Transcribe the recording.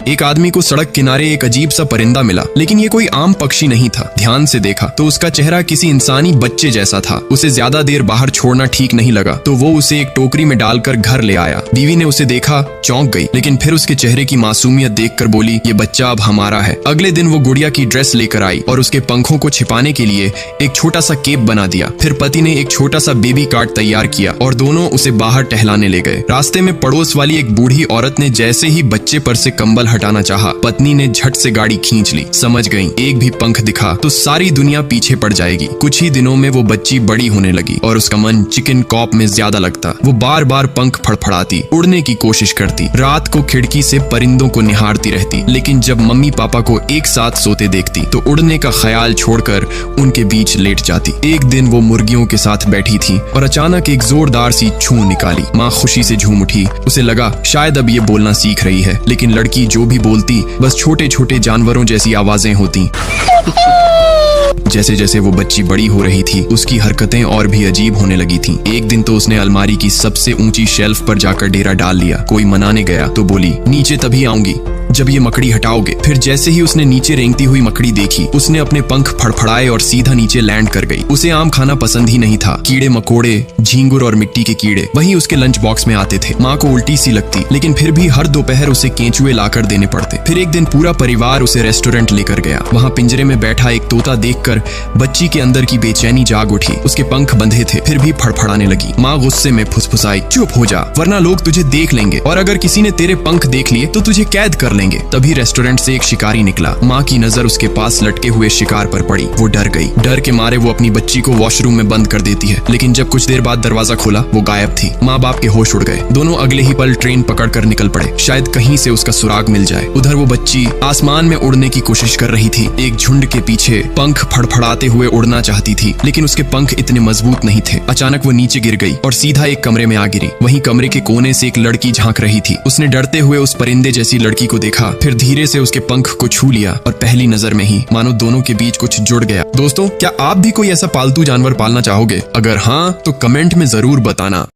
एक आदमी को सड़क किनारे एक अजीब सा परिंदा मिला, लेकिन ये कोई आम पक्षी नहीं था। ध्यान से देखा तो उसका चेहरा किसी इंसानी बच्चे जैसा था। उसे ज्यादा देर बाहर छोड़ना ठीक नहीं लगा, तो वो उसे एक टोकरी में डालकर घर ले आया। बीवी ने उसे देखा, चौंक गई, लेकिन फिर उसके चेहरे की मासूमियत देखकर बोली, ये बच्चा अब हमारा है। अगले दिन वो गुड़िया की ड्रेस लेकर आई और उसके पंखों को छिपाने के लिए एक छोटा सा केप बना दिया। फिर पति ने एक छोटा सा बेबी कार्ड तैयार किया और दोनों उसे बाहर टहलाने ले गए। रास्ते में पड़ोस वाली एक बूढ़ी औरत ने जैसे ही बच्चे पर से कंबल हटाना चाहा, पत्नी ने झट से गाड़ी खींच ली। समझ गई, एक भी पंख दिखा तो सारी दुनिया पीछे पड़ जाएगी। कुछ ही दिनों में वो बच्ची बड़ी होने लगी और उसका मन चिकन कॉप में ज्यादा लगता। वो बार बार पंख फड़फड़ाती, उड़ने की कोशिश करती, रात को खिड़की से परिंदों को निहारती रहती। लेकिन जब मम्मी पापा को एक साथ सोते देखती तो उड़ने का ख्याल छोड़कर उनके बीच लेट जाती। एक दिन वो मुर्गियों के साथ बैठी थी और अचानक एक जोरदार सी छू निकाली। माँ खुशी से झूम उठी। उसे लगा शायद अब ये बोलना सीख रही है, लेकिन लड़की जो भी बोलती बस छोटे छोटे जानवरों जैसी आवाजें होती। जैसे जैसे वो बच्ची बड़ी हो रही थी, उसकी हरकतें और भी अजीब होने लगी थीं। एक दिन तो उसने अलमारी की सबसे ऊंची शेल्फ पर जाकर डेरा डाल लिया। कोई मनाने गया तो बोली, नीचे तभी आऊंगी जब ये मकड़ी हटाओगे। फिर जैसे ही उसने नीचे रेंगती हुई मकड़ी देखी, उसने अपने पंख फड़फड़ाए और सीधा नीचे लैंड कर गई। उसे आम खाना पसंद ही नहीं था। कीड़े मकोड़े, झींगुर और मिट्टी के कीड़े वही उसके लंच बॉक्स में आते थे। माँ को उल्टी सी लगती, लेकिन फिर भी हर दोपहर उसे केंचुए लाकर देने पड़ते। फिर एक दिन पूरा परिवार उसे रेस्टोरेंट लेकर गया। वहाँ पिंजरे में बैठा एक तोता देखकर बच्ची के अंदर की बेचैनी जाग उठी। उसके पंख बंधे थे, फिर भी फड़फड़ाने लगी। माँ गुस्से में फुसफुसाई, चुप हो जा, वरना लोग तुझे देख लेंगे, और अगर किसी ने तेरे पंख देख लिए तो तुझे कैद कर लेंगे। तभी रेस्टोरेंट से एक शिकारी निकला। माँ की नजर उसके पास लटके हुए शिकार पर पड़ी। वो डर गई। डर के मारे वो अपनी बच्ची को वॉशरूम में बंद कर देती है, लेकिन जब कुछ देर बाद दरवाजा खोला, वो गायब थी। माँ बाप के होश उड़ गए। दोनों अगले ही पल ट्रेन पकड़कर निकल पड़े, शायद कहीं से उसका सुराग मिल जाए। उधर वो बच्ची आसमान में उड़ने की कोशिश कर रही थी। एक झुंड के पीछे पंख फड़फड़ाते हुए उड़ना चाहती थी, लेकिन उसके पंख इतने मजबूत नहीं थे। अचानक वो नीचे गिर गई और सीधा एक कमरे में आ गिरी। वहीं कमरे के कोने से एक लड़की झांक रही थी। उसने डरते हुए उस परिंदे जैसी लड़की को देखा, फिर धीरे से उसके पंख को छू लिया और पहली नजर में ही मानो दोनों के बीच कुछ जुड़ गया। दोस्तों, क्या आप भी कोई ऐसा पालतू जानवर पालना चाहोगे? अगर हाँ, तो कमेंट में जरूर बताना।